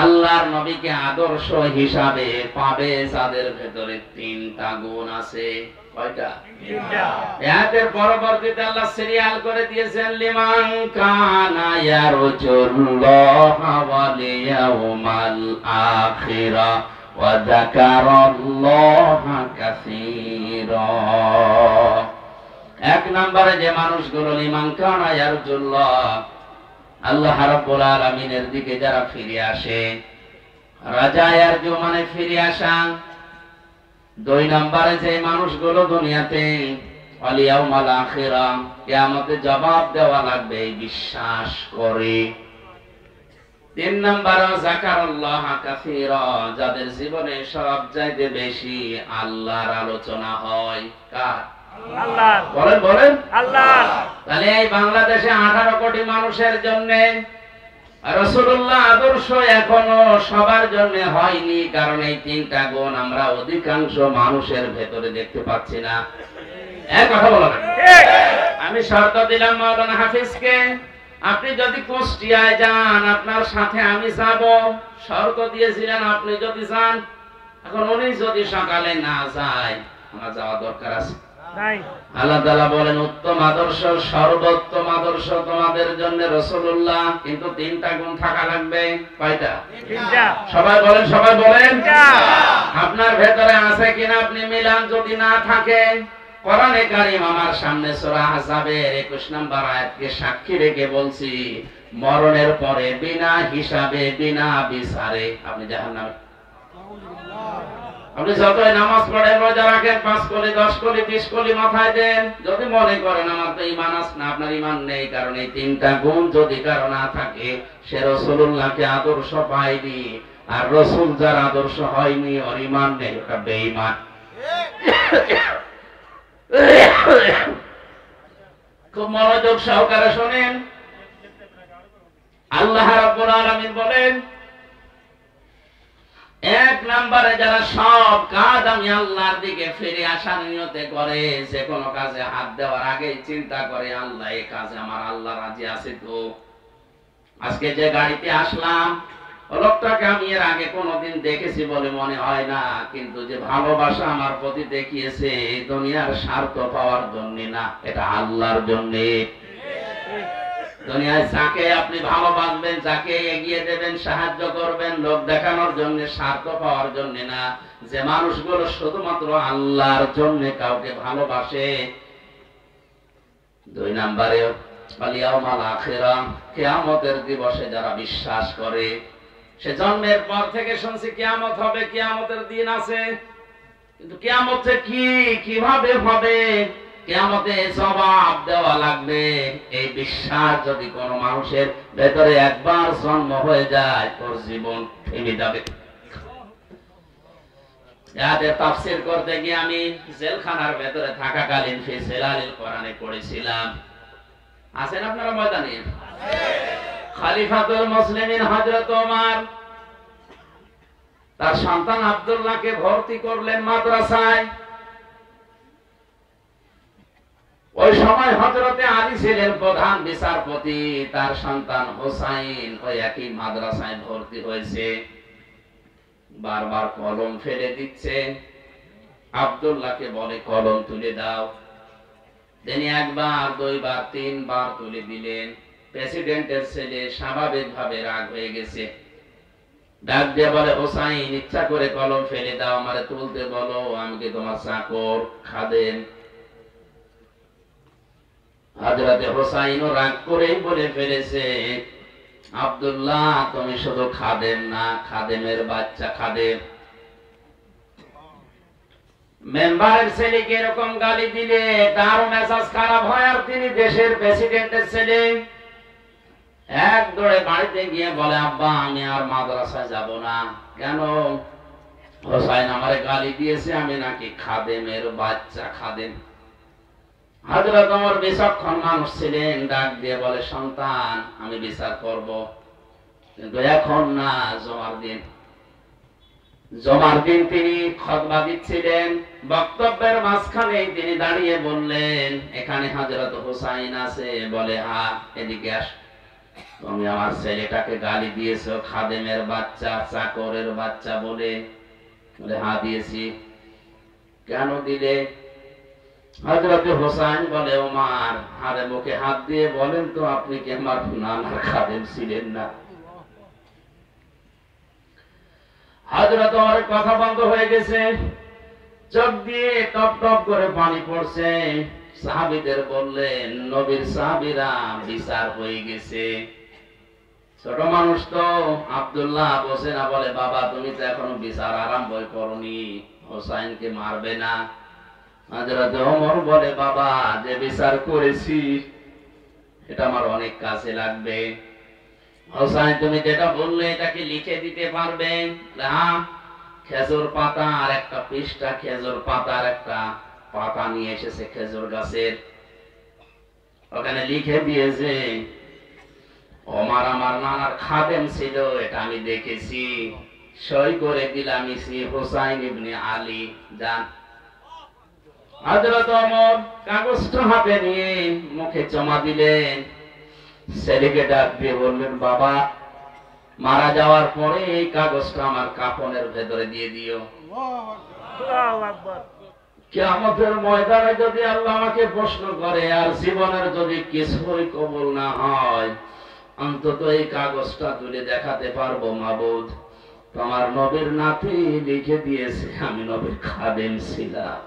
আল্লাহর নবীকে আদর্শ হিসাবে পাবে যাদের ভেতরে তিনটা গুণ আছে। কয়টা? তিনটা। এর পরবর্তীতে আল্লাহ সিরিয়াল করে দিয়েছেন লিমান কানা ইয়ারজুল্লাহ ওয়াল ইয়াউমাল আখিরা ওয়া যাকারাল্লাহা কাসীরা। এক নম্বরে যে মানুষগুলো লিমান কানা ইয়ারজুল্লাহ, আল্লাহ রাব্বুল আলামিনের দিকে যারা ফিরে আসে, রাজা ইয়ারজু মানে ফিরে আসা। দুই নম্বরে যে মানুষগুলো দুনিয়াতে ওয়াল ইয়াউমাল আখিরা, কিয়ামতে জবাব দেওয়া লাগবে এই বিশ্বাস করে। তিন নম্বরে যাকারাল্লাহা কাসীরা, যাদের জীবনে সবচাইতে বেশি আল্লাহর আলোচনা হয়। কার? আল্লাহ। বলেন বলেন আল্লাহ। তাহলে এই বাংলাদেশে 18 কোটি মানুষের জন্য রাসূলুল্লাহ আদর্শ এখনো সবার জন্য হয়নি, কারণ এই তিনটা গুণ আমরা অধিকাংশ মানুষের ভেতরে দেখতে পাচ্ছি না। এক কথা বলো না ঠিক? আমি শর্ত দিলাম মাওলানা হাফিজকে, আপনি যদি কুষ্টিয়ায় যান আপনার সাথে আমি যাব, শর্ত দিয়েছিলেন আপনি যদি যান। এখন উনি যদি সকালে না যায়, আমার যাওয়া দরকার আছে। আল্লাহ তাআলা বলেন উত্তম আদর্শ, সর্বোত্তম আদর্শ তোমাদের জন্য রাসূলুল্লাহ, কিন্তু তিনটা গুণ থাকা লাগবে। কয়টা? তিনটা। সবাই বলেন, সবাই বলেন। আপনার ভেতরে আছে কিনা আপনি মিলান। যদি না থাকে, কোরআনে কারীম আমার সামনে সূরা আহজাবের 21 নম্বর আয়াতকে সাক্ষী রেখে বলছি, মরণের পরে বিনা হিসাবে বিনা বিচারে আপনি জাহান্নামে। আপনি যতই নামাজ পড়েন, রোজা রাখেন, 5 কোটি 10 কোটি 20 কোটি মাথায় দেন, যদি মনে করেন আমার তো ঈমান আছে না, আপনার ঈমান নেই। কারণ এই তিনটা গুণ যদি কারো না থাকে, সে রাসূলুল্লাহকে আদর্শ পায়নি। আর রাসূল যার আদর্শ হয়নি, ওর ঈমান নেই, ওটা বেঈমান। খুব মনোযোগ সহকারে শুনেন। আল্লাহ রাব্বুল আলামিন বলেন, এক নম্বরে যারা সব কাজ আমি আল্লাহর দিকে ফিরে আসার নিয়তে করে, যে কোনো কাজে হাত দেওয়ার আগেই চিন্তা করে আল্লাহ এই কাজে আমার আল্লাহ রাজি আছে তো। আজকে যে গাড়িতে আসলাম, লোকটাকে আমি এর আগে কোনোদিন দেখেছি বলে মনে হয় না, কিন্তু যে ভালোবাসা আমার প্রতি দেখিয়েছে এই দুনিয়ার স্বার্থ পাওয়ার জন্য না, এটা আল্লাহর জন্য। দুনিয়ায় যাকে আপনি ভালোবাসবেন, যাকে এগিয়ে দেবেন, সাহায্য করবেন, লোক দেখানোর জন্য, স্বার্থ পাওয়ার জন্য না। যে মানুষগুলো শুধুমাত্র আল্লাহর জন্য কাউকে ভালোবাসে। দুই নম্বরে ওয়াল ইয়াউমাল আখিরা, কিয়ামতের দিবসে যারা বিশ্বাস করে। সে জন্মের পর থেকে শুনছি কিয়ামত হবে, কিয়ামতের দিন আছে, কিন্তু কিয়ামত কি, কিভাবে হবে, কিয়ামতে জবাব দেওয়া লাগবে, এই বিশ্বাস যদি কোন মানুষের ভেতরে একবার জন্ম হয়ে যায়, তোর জীবন থেমে যাবে। এর তাফসীর করতে গিয়ে আমি জেলখানার ভেতরে থাকাকালীন ফি জিলালিল কোরআনে পড়েছিলাম। আছেন আপনারা ময়দানে? খলিফাতুল মুসলিমিন হযরত ওমর তার সন্তান আব্দুল্লাহকে ভর্তি করলেন মাদ্রাসায়। ওই সময় হযরতে আলী ছিলেন প্রধান বিচারপতি, তার সন্তান হোসাইন ওই একই মাদ্রাসায় ভর্তি হয়েছে। বারবার কলম ফেলে দিচ্ছে, আব্দুল্লাহকে বলে কলম তুলে দাও। তিনি একবার, দুইবার, তিনবার তুলে দিলেন। প্রেসিডেন্টের ছেলে স্বাভাবিকভাবে রাগ হয়ে গেছে, ডাক দিয়ে বলে হোসাইন ইচ্ছা করে কলম ফেলে দাও, আমারে তুলতে বলো, আমি কি তোমার চাকর, খাদেম? হযরতে হোসাইনও রাগ করে বলে ফেলেছে, আব্দুল্লাহ তুমি শুধু খাদেম না, খাদেমের বাচ্চা খাদেম। মেম্বারের ছেলেকে এরকম গালি দিলে তার মেজাজ খারাপ হয়, আর তিনি দেশের প্রেসিডেন্টের ছেলে। এক দৌড়ে বাড়িতে গিয়ে বলে, আব্বা আমি আর মাদ্রাসায় যাব না। কেন? হোসাইন আমারে গালি দিয়েছে, আমি নাকি খাদেমের বাচ্চা, খাদেম। হযরত ওমর বিচক্ষণ মানুষ ছিলেন, ডাক দিয়ে বলে, সন্তান আমি বিচার করব, কিন্তু এখন না, জমার দিন। জমার দিন তিনি খুতবা দিচ্ছিলেন, বক্তব্যের মাঝখানে তিনি দাঁড়িয়ে বললেন, এখানে হযরত হোসাইন আছে? বলে হ্যাঁ, এদিকে আস। তুমি আমার ছেলেটাকে গালি দিয়েছো খাদেমের বাচ্চা, চাকরের বাচ্চা বলে? বলে হ্যাঁ দিয়েছি। কেন দিলে? হযরত হোসেন বলে, ওমর আরে মুখে হাত দিয়ে বলেন তো, আপনি কি আমার নানার খাদেম ছিলেন না? হযরত ওমরের কথা বন্ধ হয়ে গেছে, চোখ দিয়ে টপ টপ করে পানি পড়ছে। সাহাবীদের বললেন, নবীর সাহাবীরা বিচার হয়ে গেছে। ছোট মানুষ তো আব্দুল্লাহ বসে না, বলে বাবা তুমি তো এখনো বিচার আরম্ভ করনি, হোসাইনকে মারবে না? হযরত ওমর বলে, বাবা যে বিচার করেছি এটা আমার অনেক কাজে লাগবে। হোসাইন তুমি যেটা বললে এটাকে লিখে দিতে পারবে? হ্যাঁ। খেজুর পাতা আর একটা পৃষ্ঠা, খেজুর পাতার একটা পাতা নিয়ে এসেছে খেজুর গাছের, ওখানে লিখে দিয়েছে ওমর আমার নানার খাদেম ছিল, এটা আমি দেখেছি, সই করে দিলাম ইসি হোসাইন ইবনে আলী। যান। হযরত ওমর কাগজটা হাতে নিয়ে মুখে জমা দিলেন। ছেলেকে ডাক দিয়ে বললেন, বাবা মারা যাওয়ার পরে এই কাগজটা আমার কাফনের ভেতরে দিয়ে দিও। কিয়ামতের ময়দানে যদি আল্লাহ আমাকে প্রশ্ন করে আর জীবনের যদি কিছুই কবুল না হয়, অন্তত এই কাগজটা তুলে দেখাতে পারবো, মাবুদ তোমার নবীর নাতি লিখে দিয়েছে আমি নবীর খাদেম ছিলাম।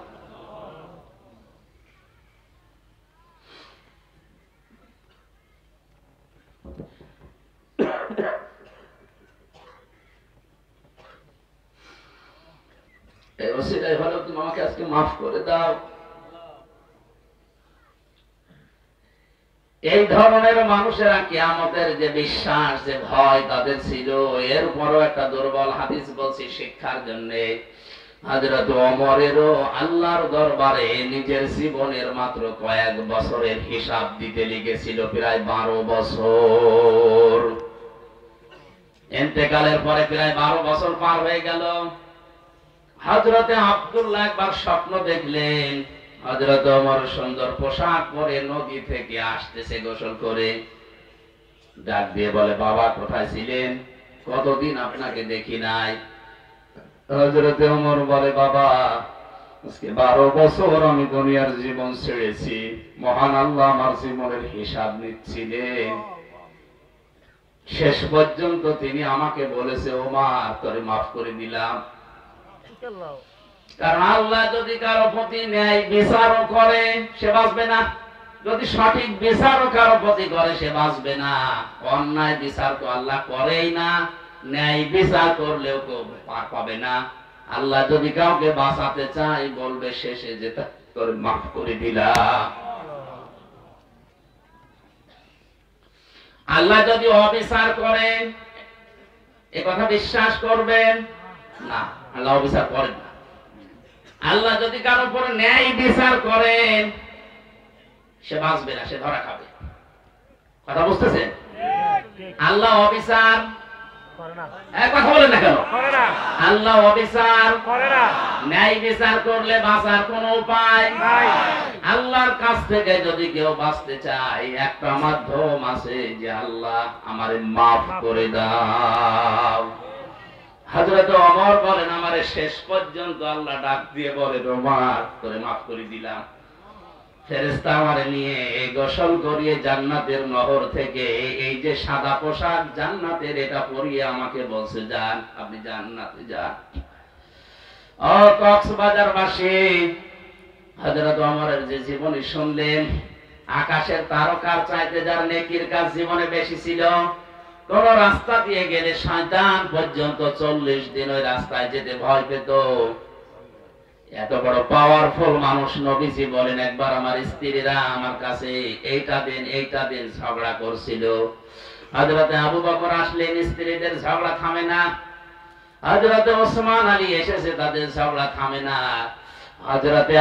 এই ওসিলায় হলো তুমি আমাকে আজকে মাফ করে দাও। এই ধরনের মানুষেরা কিয়ামতের যে বিশ্বাস, যে ভয় তাদের ছিল, এর উপরও একটা দুর্বল হাদিস বলছি শিক্ষার জন্য। হযরত ওমরেরও আল্লাহর দরবারে নিজের জীবনের মাত্র কয়েক বছরের হিসাব দিতে লেগেছিল প্রায় 12 বছর। ইন্তেকালের পরে প্রায় 12 বছর পার হয়ে গেল। হযরতে আব্দুল্লাহ একবার স্বপ্ন দেখলেন, হযরত ওমর সুন্দর পোশাক পরে নদী থেকে আসতেছে গোসল করে। ডাক দিয়ে বলে, বাবা কোথায় ছিলেন? কতদিন আপনাকে দেখি নাই। হযরতে ওমর বলে, বাবা আজকে 12 বছর আমি দুনিয়ার জীবন ছেড়েছি, মহান আল্লাহ আমার জীবনের হিসাব নিচ্ছিলেন। শেষ পর্যন্ত তিনি আমাকে বলেছে, ওমর তোরে মাফ করে দিলাম। কারণ আল্লাহ যদি কারো প্রতি ন্যায় বিচারও করে সে বাঁচবে না, যদি সঠিক বিচারও কারো প্রতি করে সে বাঁচবে না। অন্যায় বিচার তো আল্লাহ করেই না, ন্যায় বিচার করলেও কেউ পার পাবে না। আল্লাহ যদি কাউকে বাঁচাতে চায় বলবে শেষে যে তোর মাফ করে দিলাম। আল্লাহ যদি অবিচার করেন এ কথা বিশ্বাস করবেন না, আল্লাহ অবিচার করেন না। আল্লাহ যদি কারোর উপর ন্যায় বিচার করেন সে বাঁচবে না, সে ধরা খাবে। কথা বুঝতেছেন? আল্লাহ অবিচার কথা বলেন না কেন? আল্লাহ অবিচার করে না। ন্যায় বিচার করলে বাঁচার কোন উপায় নাই। আল্লাহর কাছ থেকে যদি কেউ বাঁচতে চায় একটা মাধ্যম আছে, যে আল্লাহ আমারে মাফ করে দাও। হযরত ওমর বলেন, আমারে শেষ পর্যন্ত আল্লাহ ডাক দিয়ে বলে, ওমর তোরে মাফ করে দিলাম। ফেরেশতা আমারে নিয়ে গোসল করিয়ে জান্নাতের নহর থেকে এই যে সাদা পোশাক জান্নাতের, এটা পরিয়ে আমাকে বলছে, যান আপনি জান্নাতে যান। ও কক্সবাজারবাসী, হযরত ওমরের যে জীবনী শুনলেন, আকাশের তারকার চাইতে যার নেকির কাজ জীবনে বেশি ছিল। কোন রাস্তা দিয়ে গেলে শয়তান পর্যন্ত 40 দিন ওই রাস্তায় যেতে ভয় পেত। এত বড় পাওয়ারফুল মানুষ নবীজি বলেন, একবার আমার স্ত্রীরা আমার কাছে এইটা দিন ঝগড়া করছিল। হযরতে আবু বকর আসলেন, স্ত্রীদের ঝগড়া থামে না। হযরতে ওসমান আলী এসেছে, তাদের ঝগড়া থামে না। হযরতে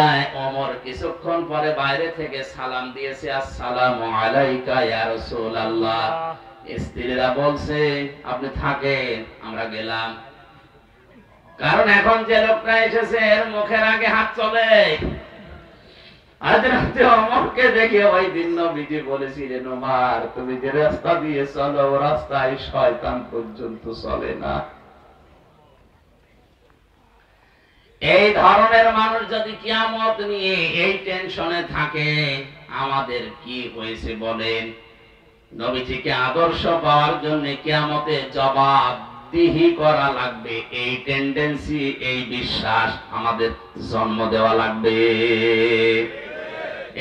ওমর কিছুক্ষণ পরে বাইরে থেকে সালাম দিয়েছে, আসসালামু আলাইকা ইয়া রাসূলুল্লাহ। স্ত্রীরা বলছে, আপনি থাকেন, আমরা গেলাম। কারণ এখন যে লোকটা এসেছে এর মুখের আগে হাত চলে। আজ রাতে অমরকে দেখে ওই দিন নবীজি বলেছিলেন, ওমর তুমি যে রাস্তা দিয়ে চলো ও রাস্তায় শয়তান পর্যন্ত চলে না। এই ধরনের মানুষ যদি কিয়ামত নিয়ে এই টেনশনে থাকে, আমাদের কি হয়েছে বলেন? নবীজিকে আদর্শ পাওয়ার জন্য কিয়ামতে জবাবদিহি করা লাগবে, এই টেন্ডেন্সি, এই বিশ্বাস আমাদের জন্ম দেওয়া লাগবে।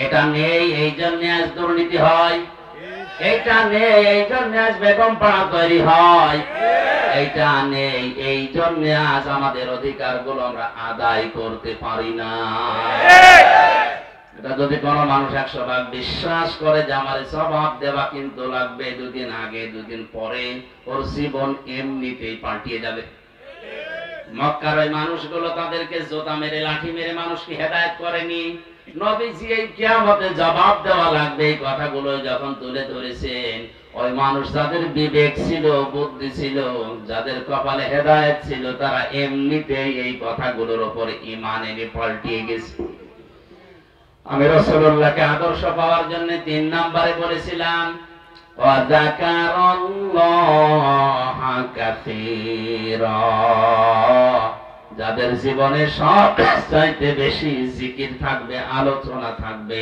এটা নেই এই জন্য আজ দুর্নীতি হয়, এটা নেই এই জন্য আজ বেগম পাড়া তৈরি হয়, এইটা নেই এই জন্য আজ আমাদের অধিকারগুলো আমরা আদায় করতে পারি না। এটা যদি কোনো মানুষ 100 ভাগ বিশ্বাস করে যে আমার জবাব দেওয়া কিন্তু লাগবে, দুদিন আগে দুদিন পরে ওর জীবন এমনিতেই পাল্টিয়ে যাবে। মক্কার ওই মানুষগুলো তাদেরকে জোতা মেরে লাঠি মেরে মানুষকে হেদায়েত করেনি। নবীজি এই কিয়ামতে জবাব দেওয়া লাগবে এই কথাগুলো যখন তুলে ধরেছেন, ওই মানুষ যাদের বিবেক ছিল, বুদ্ধি ছিল, যাদের কপালে হেদায়েত ছিল, তারা এমনিতেই এই কথাগুলোর উপরে ঈমান এনে পাল্টিয়ে গেছে। আমি রাসূলুল্লাহকে আদর্শ পাওয়ার জন্য 3 নম্বরে বলেছিলাম, ওয়া যাকারাল্লাহা কাসীরা, যাদের জীবনে সব চাইতে বেশি জিকির থাকবে, আলোচনা থাকবে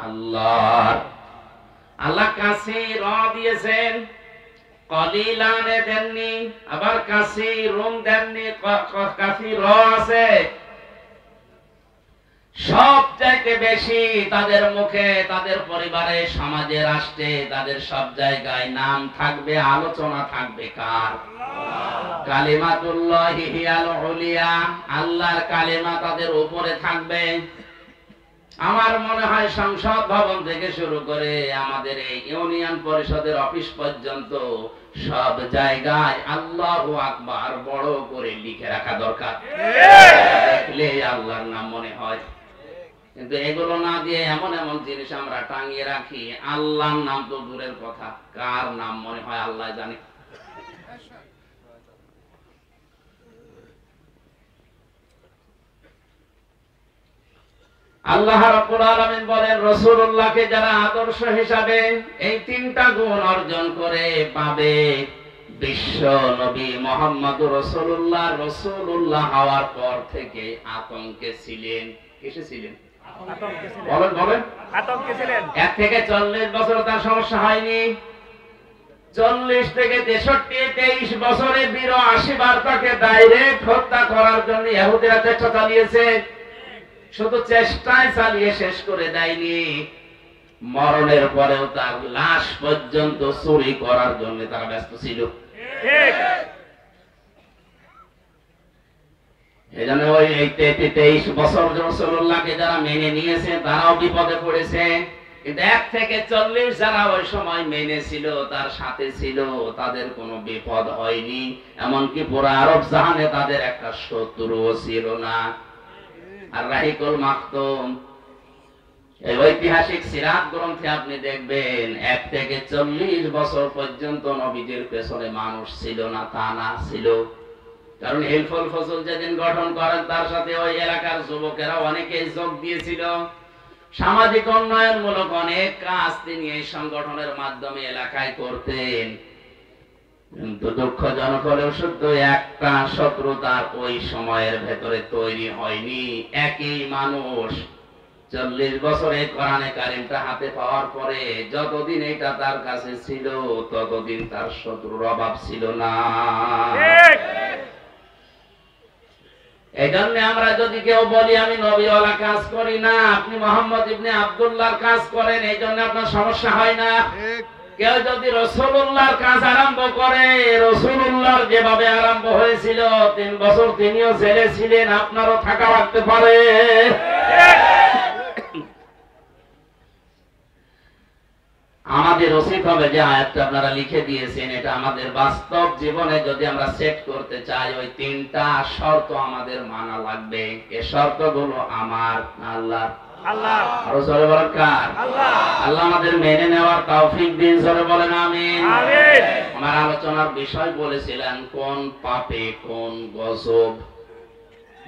আল্লাহর। আল্লাহ কাসীরা দিয়েছেন, কলিলান দেননি, আবার কাসীরুন দেননি, কাসীরা আছে। সব চাইতে বেশি তাদের মুখে, তাদের পরিবারে, সমাজে, রাষ্ট্রে, তাদের সব জায়গায় নাম থাকবে, আলোচনা থাকবে কার? কালিমাতুল্লাহি হিয়াল উলিয়া, আল্লাহর কালিমা তাদের উপরে থাকবে। আমার মনে হয় সংসদ ভবন থেকে শুরু করে আমাদের এই ইউনিয়ন পরিষদের অফিস পর্যন্ত সব জায়গায় আল্লাহু আকবার বড় করে লিখে রাখা দরকার, দেখলে আল্লাহর নাম মনে হয়। কিন্তু এগুলো না দিয়ে এমন এমন জিনিস আমরা টাঙিয়ে রাখি, আল্লাহর নাম তো দূরের কথা, কার নাম মনে হয় আল্লাহ জানে। আল্লাহ রাব্বুল আলামিন বলেন, রাসূলুল্লাহকে যারা আদর্শ হিসাবে এই 3টা গুণ অর্জন করে পাবে, বিশ্ব নবী মুহাম্মদুর রাসূলুল্লাহ রাসূলুল্লাহ হওয়ার পর থেকে আতঙ্কে ছিলেন। কিসে ছিলেন? বলেন বলেন। আতঙ্কে ছিলেন। 1 থেকে 40 বছর তার সমস্যা হয়নি। 40 থেকে 63, 23 বছরে 82 বার তাকে ডাইরেক্ট হত্যা করার জন্য ইহুদিরা চেষ্টা চালিয়েছে। শুধু চেষ্টায় চালিয়ে শেষ করে দেয়নি, মরণের পরেও তার লাশ পর্যন্ত চুরি করার জন্য তারা ব্যস্ত ছিল। এই জন্য ওই 23 বছর রাসূলুল্লাহকে যারা মেনে নিয়েছে তারাও বিপদে পড়েছে। কিন্তু 1 থেকে 40 যারা ওই সময় মেনে ছিল, তার সাথে ছিল, তাদের কোনো বিপদ হয়নি। এমনকি পুরো আরব জাহানে তাদের একটা শত্রুও ছিল না। আর রাহিকুল মাকতুম, এই ঐতিহাসিক সিরাত গ্রন্থে আপনি দেখবেন 1 থেকে 40 বছর পর্যন্ত নবীজির পেছনে মানুষ ছিল না, তা না ছিল। কারণ হিলফুল ফজল যেদিন গঠন করেন তার সাথে ওই এলাকার যুবকেরা অনেকেই যোগ দিয়েছিল। সামাজিক উন্নয়নমূলক অনেক কাজ তিনি এই সংগঠনের মাধ্যমে এলাকায় করতেন। কিন্তু দুঃখজনক হলেও সত্য, একটা শত্রুতার ওই সময়ের ভেতরে তৈরি হয়নি। একই মানুষ 40 বছরে কোরআনে কারিমটা হাতে পাওয়ার পরে যতদিন এটা তার কাছে ছিল, ততদিন তার শত্রুর অভাব ছিল না। এই জন্য আমরা যদি কেউ বলি আমি নবীওয়ালা কাজ করি না, আপনি মোহাম্মদ ইবনে আব্দুল্লাহর কাজ করেন, এই জন্য আপনার সমস্যা হয় না। কেউ যদি রাসূলুল্লাহর কাজ আরম্ভ করে, রাসূলুল্লাহর যেভাবে আরম্ভ হয়েছিল 3 বছর তিনিও জেলে ছিলেন, আপনারও থাকা লাগতে পারে। আমাদের উচিত হবে যে আয়াতটা আপনারা লিখে দিয়েছেন, এটা আমাদের বাস্তব জীবনে যদি আমরা সেট করতে চাই, ওই 3টা শর্ত আমাদের মানা লাগবে। এই শর্তগুলো আমার না আল্লাহর? আল্লাহ। আরো জোরে বলেন কার? আল্লাহ। আল্লাহ আমাদের মেনে নেওয়ার তৌফিক দিন, জোরে বলেন আমিন। আমিন। আমার আলোচনার বিষয় বলেছিলেন কোন পাপে কোন গজব।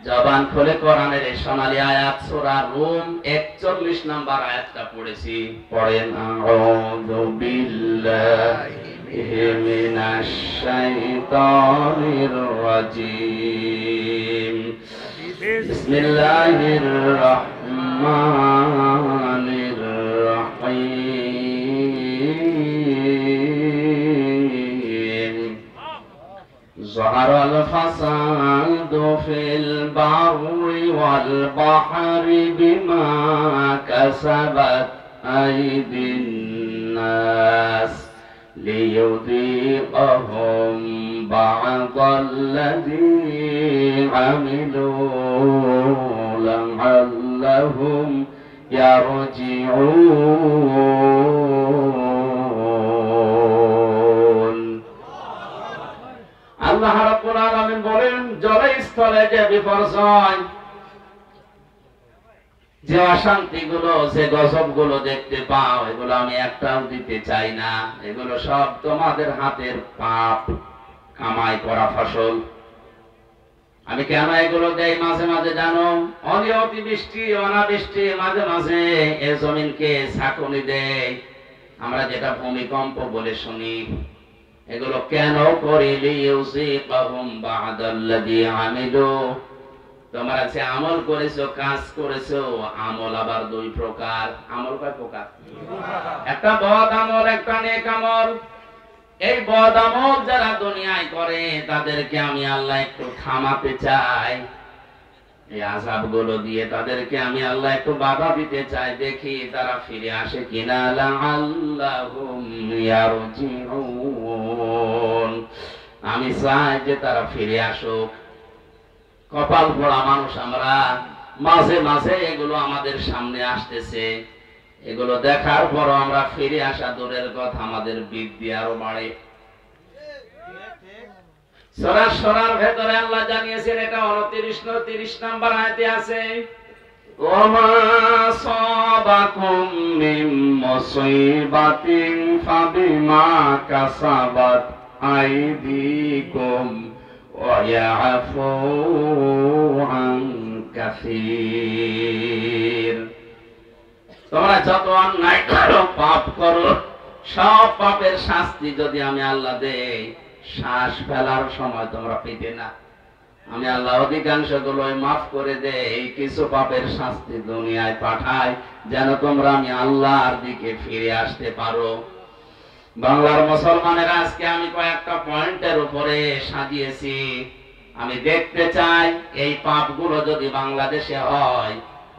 জবান খুলে কোরআনের এই সোনালী আয়াত সূরা রুম 41 নম্বর আয়াতটা পড়েছি। পড়েন আউযু বিল্লাহি মিনাশ শাইতানির রাজীম বিসমিল্লাহির রাহমানির রাহিম ظهر الفساد في البر والبحر بما كسبت أيدي الناس ليذيقهم بعض الذي عملوا لعلهم يرجعون আল্লাহ রাব্বুল আলামিন বলেন, জলস্থলে যে বিপর্যয়, যে অশান্তি গুলো, যে গজব গুলো দেখতে পাও, এগুলো আমি একটাও দিতে চাই না। এগুলো সব তোমাদের হাতের পাপ কামাই করা ফসল। আমি কেন এগুলো দেই মাঝে মাঝে জানো? অতিবৃষ্টি অনাবৃষ্টি মাঝে মাঝে এ জমিনকে ঝাঁকুনি দেয়, আমরা যেটা ভূমিকম্প বলে শুনি। এগুলো কেন করিলি? ইউসিকাহুম বা'দাল্লাযী আমিলু, তোমরা যে আমল করেছো, কাজ করেছো, আমল আবার দুই প্রকার। আমল কয় প্রকার? একটা বদ আমল, একটা নেক আমল। এই বদ আমল যারা দুনিয়ায় করে তাদেরকে আমি আল্লাহ একটু থামাতে চাই, এই আযাব গুলো দিয়ে তাদেরকে আমি আল্লাহ একটু বাধা দিতে চাই, দেখি তারা ফিরে আসে কিনা। লাআল্লাহুম ইয়ারজিউন, আমি চাই যে তারা ফিরে আসুক। কপাল পোড়া মানুষ আমরা, মাঝে মাঝে এগুলো আমাদের সামনে আসতেছে, এগুলো দেখার পর আমরা ফিরে আসা দূরের কথা, আমাদের বৃদ্ধি আরো বাড়ে। সূরা সূরার ভেতরে আল্লাহ জানিয়েছেন, এটা 29 নম্বর আয়াতে আছে, ওমা সাবাকুম মিন মুসিবাতিন ফাবিমা কাসাবাত আইদিকুম ওয়া ইয়াফু আন কাসীর। তোমরা যত অন্যায় করো, পাপ করো, সব পাপের শাস্তি যদি আমি আল্লাহ দেই, শ্বাস ফেলার সময় তোমরা পেতে না। আমি আল্লাহ অধিকাংশ গুলোই মাফ করে দেই, কিছু পাপের শাস্তি দুনিয়ায় পাঠাই যেন তোমরা আমি আল্লাহর দিকে ফিরে আসতে পারো। বাংলার মুসলমানেরা আজকে আমি কয়েকটা পয়েন্টের উপরে সাজিয়েছি। আমি দেখতে চাই এই পাপগুলো যদি বাংলাদেশে হয়,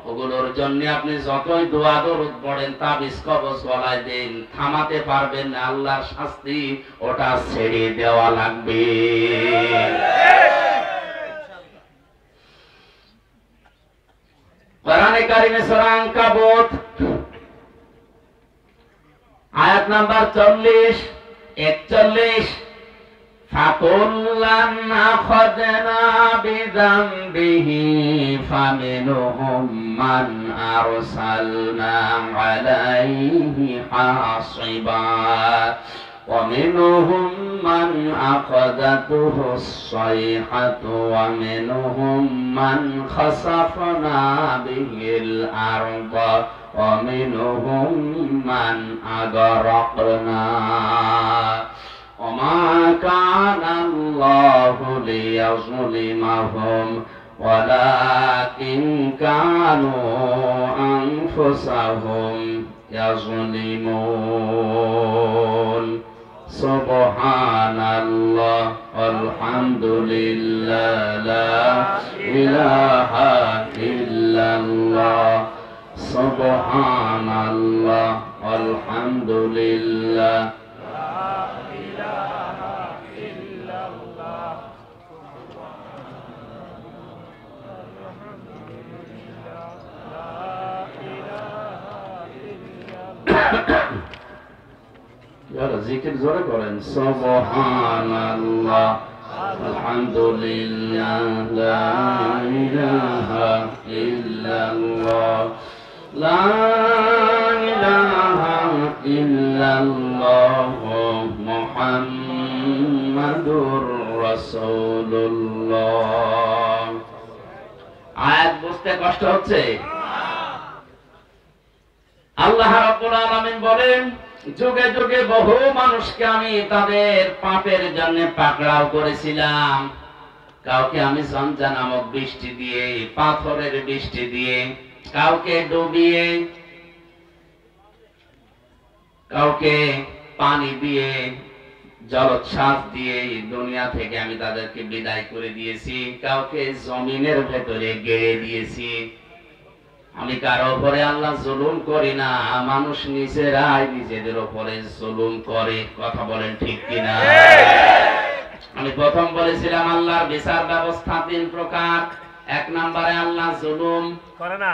ওগুলোর জন্য আপনি যতই দোয়া দরুদ পড়েন, তাবিজ কবজ গলায় দেন, থামাতে পারবেন না। আল্লাহর শাস্তি ওটা ছেড়ে দেওয়া লাগবে। কোরআনে কারিমে সূরা আনকাবুত আয়াত নাম্বার 40-41, ফাকুল্লান আখাযনা বিযামবিহি ফামিনহুম মান আরসালনা আলাইহি হাসিবা ومنهم من أخذته الصيحة ومنهم من خسفنا به الأرض ومنهم من أغرقنا وما كان الله ليظلمهم ولكن كانوا أنفسهم يظلمون সুবহানাল্লাহ আলহামদুলিল্লাহ লা ইলাহা ইল্লাল্লাহ সুবহানাল্লাহ আলহামদুলিল্লাহ লা ইলাহা ইল্লাল্লাহ যারা জিকির জোরে করেন, সুবহানাল্লাহ আলহামদুলিল্লাহ লা ইলাহা ইল্লাল্লাহ লা ইলাহা ইল্লাল্লাহ মুহাম্মাদুর রাসূলুল্লাহ আয়াত বুঝতে কষ্ট হচ্ছে? আল্লাহ রাব্বুল আলামিন বলেন, যুগে যুগে বহু মানুষকে আমি তাদের পাপের জন্য পাকড়াও করেছিলাম। কাউকে আমি ঝঞ্ঝা নামক বৃষ্টি দিয়ে, পাথরের বৃষ্টি দিয়ে, কাউকে ডুবিয়ে, কাউকে পানি দিয়ে, জলোচ্ছ্বাস দিয়ে দুনিয়া থেকে আমি তাদেরকে বিদায় করে দিয়েছি। কাউকে জমিনের ভেতরে গেড়ে দিয়েছি। আমি কারো উপরে আল্লাহ জুলুম করি না, মানুষ নিজেরাই নিজেদের উপরে জুলুম করে। কথা বলেন ঠিক কিনা? আমি প্রথম বলেছিলাম আল্লাহর বিচার ব্যবস্থা 3 প্রকার। 1 নম্বরে আল্লাহ জুলুম করে না।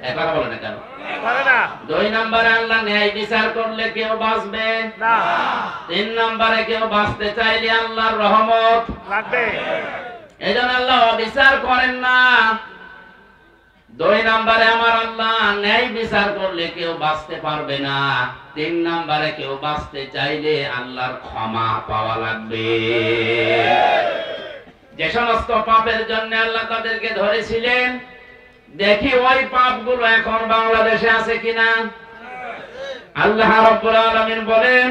একবার বলে না কেন? করে না। 2 নম্বরে আল্লাহ ন্যায় বিচার করলে কেউ বাঁচবে না। 3 নম্বরে কেউ বাঁচতে চাইলে আল্লাহর রহমত লাগবে। এজন্য আল্লাহ বিচার করেন না। 2 নম্বরে আমার আল্লাহ ন্যায় বিচার করলে কেউ বাঁচতে পারবে না। 3 নম্বরে কেউ বাঁচতে চাইলে আল্লাহর ক্ষমা পাওয়া লাগবে। যে সমস্ত পাপের জন্য আল্লাহ তাদেরকে ধরেছিলেন, দেখি ওই পাপগুলো এখন বাংলাদেশে আছে কিনা। আল্লাহ রাব্বুল আলামিন বলেন,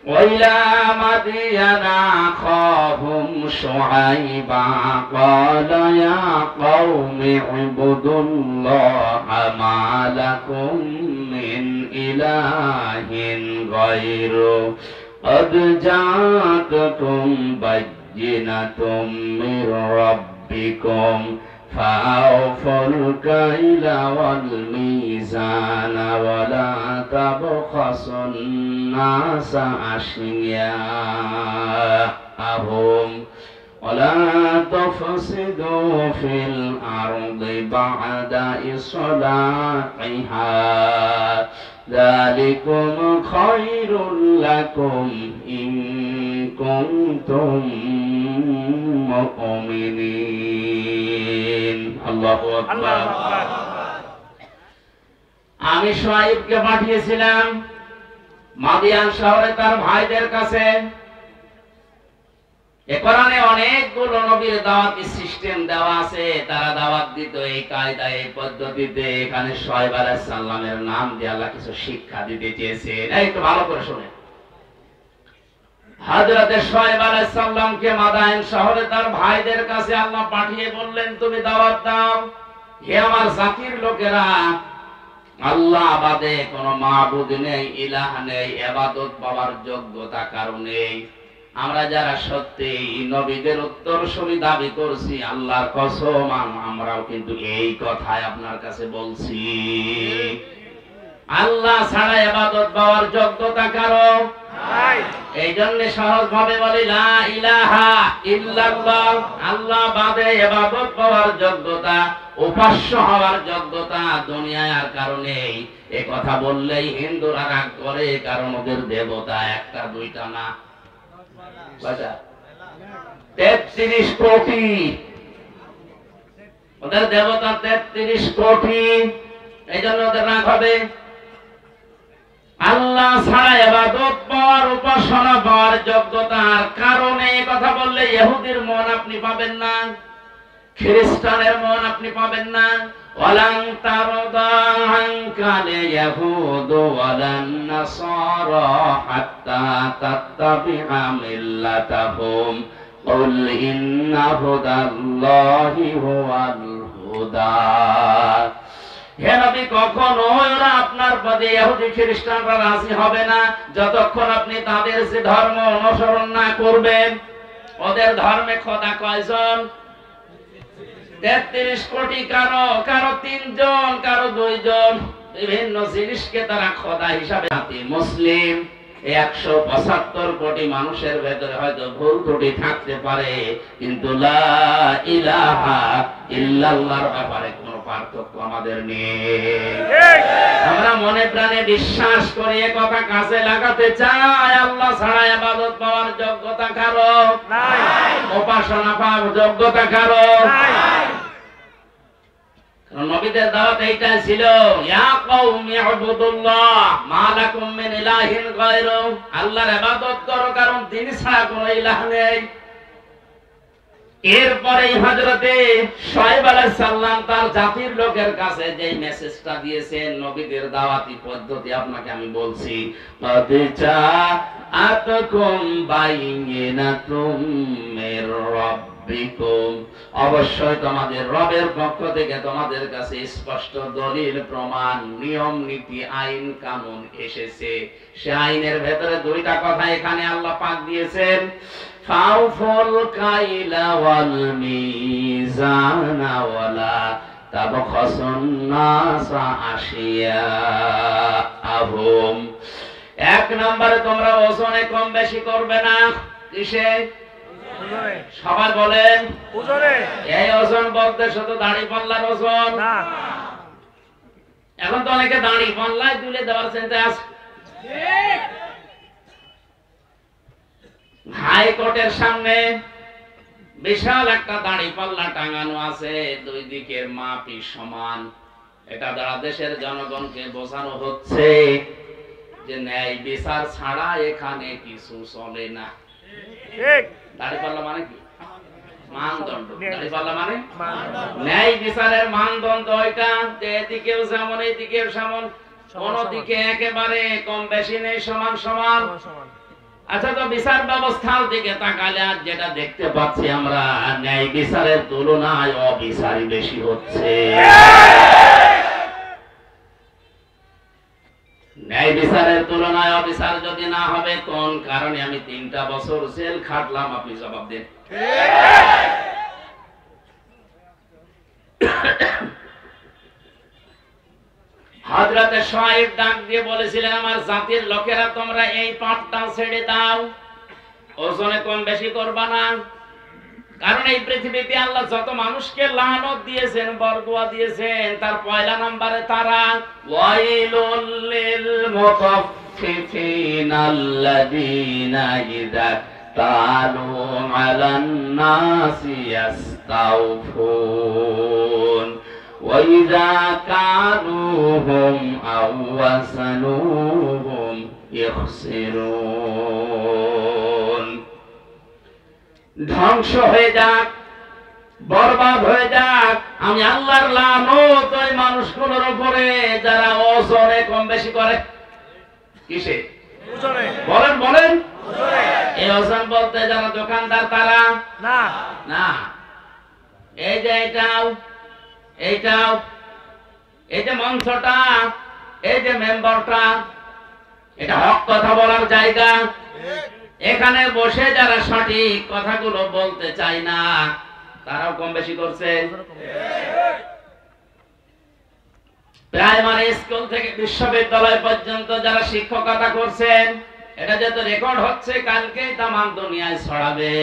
ওয়াইলা মাদিয়ানা খাহুম শুআইবা ক্বালা ইয়া কওমি ইবুদুল্লাহা মা লাকুম মিন ইলাহিন গায়রু قد جاءتكم بينة من ربكم فأوفوا الكيل والميزان ولا تبخسوا الناس أشياءهم ولا تفسدوا في الأرض بعد إصلاحها ذلكم خير لكم إن كنتم মুমিনিন। আল্লাহু আকবার। আমি শুআইবকে পাঠিয়েছিলাম মাদিয়ান শহরে তার ভাইদের কাছে। এ কোরআনে অনেকগুলো নবীর দাওয়াতি সিস্টেম দেওয়া আছে। তারা দাওয়াত দিত এই কায়দায়, এই পদ্ধতিতে। এখানে শুআইব আলাইহিস সালামের নাম দিয়ে আল্লাহ কিছু শিক্ষা দিতে চেয়েছেন। একটু ভালো করে শুনেন। হযরতে শুআইব আলাইহিস সালামকে মাদায়েন শহরে তার ভাইদের কাছে আল্লাহ পাঠিয়ে বললেন, তুমি দাওয়াত দাও, হে আমার জাতির লোকেরা, আল্লাহ বাদে কোনো মাবুদ নেই, ইলাহ নেই, ইবাদত পাওয়ার যোগ্যতা কারো নেই। আমরা যারা সত্যি নবীদের উত্তরসূরি দাবি করছি, আল্লাহর কসম আমরাও কিন্তু এই কথাই আপনার কাছে বলছি। আল্লাহ ছাড়া ইবাদত পাওয়ার যোগ্যতা কারো নাই। এই জন্য সহজ ভাবে বলি, লা ইলাহা ইল্লাল্লাহ। আল্লাহ বাদে ইবাদত পাওয়ার যোগ্যতা, উপাস্য হওয়ার যোগ্যতা দুনিয়ায় আর কারো নেই। এই কথা বললেই হিন্দুরা রাগ করে, কারণ ওদের দেবতা একটা দুইটা না, 33 কোটি। ওদের দেবতা 33 কোটি। এই জন্য ওদের রাগ হবে। আল্লাহ ছাড়া ইবাদত পাওয়ার, উপাসনা পাওয়ার যোগ্যতার কারণে কথা বললে ইহুদির মন আপনি পাবেন না, খ্রিস্টানের মন আপনি পাবেন না। ওয়ালান তারদা আনকাল ইয়াহুদু ওয়ালান নাসারা হাত্তা তাত্তাবিআ মিল্লাতাহুম কুল ইন্না হুদাল্লাহি হুয়াল হুদা। হে নবী, কখনো ওরা আপনার পদে ইহুদি খ্রিস্টানরা রাজি হবে না যতক্ষণ আপনি তাদের যে ধর্ম অনুসরণ না করবেন। ওদের ধর্মে খোদা কয়জন? 33 কোটি। কারো 3 জন, কারো 2 জন। বিভিন্ন জিনিসকে তারা খোদা হিসাবে মানে। মুসলিম 175 কোটি মানুষের ভেতরে হয়তো ভুল ত্রুটি থাকতে পারে, কিন্তু লা ইলাহা ইল্লাল্লাহর ব্যাপারে কোনো পার্থক্য আমাদের নেই। আমরা মনে প্রাণে বিশ্বাস করি, এ কথা কাজে লাগাতে চাই। আল্লাহ ছাড়া ইবাদত পাওয়ার যোগ্যতা কারো নাই, উপাসনা পাওয়ার যোগ্যতা কারো নাই। নবীদের দাওয়াত এইটা ছিল, ইয়া কওমি ইবুদুল্লাহ মা লাকুম মিন ইলাহিন গায়রু। আল্লাহর ইবাদত করো, কারণ তিনি ছাড়া কোনো ইলাহ নেই। এরপরে হযরতে শুআয়ব আলাইহিস সালাম তার জাতির লোকের কাছে যে মেসেজটা দিয়েছেন, নবীদের দাওয়াতি পদ্ধতি আপনাকে আমি বলছি, ক্বাদ জাআতকুম বাইয়িনাতুম মির রাব্বিকুম, অবশ্যই তোমাদের রবের পক্ষ থেকে তোমাদের কাছে স্পষ্ট দলিল প্রমাণ নিয়ম নীতি আইন কানুন এসেছে। সে আইনের ভেতরে দুইটা কথা এখানে আল্লাহ পাক দিয়েছেন, ফাউফুল কাইলা ওয়াল মিজানা ওয়ালা তাবখাসুন নাসা আশিয়াআহুম। এক নম্বরে তোমরা ওজনে কম বেশি করবে না। কিসে? সবাই বলেন ওজনে। এই ওজন বলতে শুধু দাড়ি পাল্লার ওজন না। এখন তো অনেকে দাড়ি পাল্লায় তুলে দেওয়ার চিন্তা আছে। ঠিক। হাইকোর্টের সামনে বিশাল একটা দাড়ি পাল্লা টাঙানো আছে, দুই দিকের মাপই সমান। এটা দ্বারা দেশের জনগণকে বোঝানো হচ্ছে যে ন্যায় বিচার ছাড়া এখানে কিছু চলে না। ঠিক। দাড়ি পাল্লা মানে কি? মানদণ্ড। দাড়ি পাল্লা মানে ন্যায় বিচারের মানদণ্ড। ওইটা যে এদিকেও যেমন এইদিকেও সমান, কোন দিকে একেবারে কম বেশি নেই, সমান সমান। আচ্ছা, তো বিচার ব্যবস্থার দিকে তাকালে আজ যেটা দেখতে পাচ্ছি আমরা, ন্যায় বিচারের তুলনায় অবিচারই বেশি হচ্ছে। ন্যায় বিচারের তুলনায় অবিচার যদি না হবে, কোন কারণে আমি 3টা বছর জেল খাটলাম, আপনি জবাব দেন। হযরতে শুআয়ব ডাক দিয়ে বলেছিলেন, আমার জাতির লোকেরা তোমরা এই পাপটা ছেড়ে দাও, ওজনে কম বেশি করবা না। কারণ এই পৃথিবীতে আল্লাহ যত মানুষকে লানত দিয়েছেন, বরদোয়া দিয়েছেন, তার পয়লা নম্বরে তারা। ওয়াইলুল লিল মুতাফফিফিনা আল্লাযীনা ইযা তালু আলান নাসি ইস্তাওফুন وَإِذَا كَالُوهُمْ أَوْ وَزَنُوهُمْ يُخْسِرُونَ। ধ্বংস হয়ে যাক, বরবাদ হয়ে যাক, আমি আল্লাহর লানত ওই মানুষগুলোর উপরে যারা ওজনে কম বেশি করে। কিসে? ওজনে। বলেন বলেন। ওজনে। এই ওজন বলতে যারা দোকানদার তারা না, না। এই যে এইটাও, এইটাও, এই যে মঞ্চটা, এই যে মেম্বারটা, এটা হক কথা বলার জায়গা। এখানে বসে যারা সঠিক কথাগুলো বলতে চায় না, তারাও কম বেশি করছে। প্রাইমারি স্কুল থেকে বিশ্ববিদ্যালয় পর্যন্ত যারা শিক্ষকতা করছেন, এটা যেহেতু রেকর্ড হচ্ছে, কালকেই তামাম দুনিয়ায় ছড়াবে।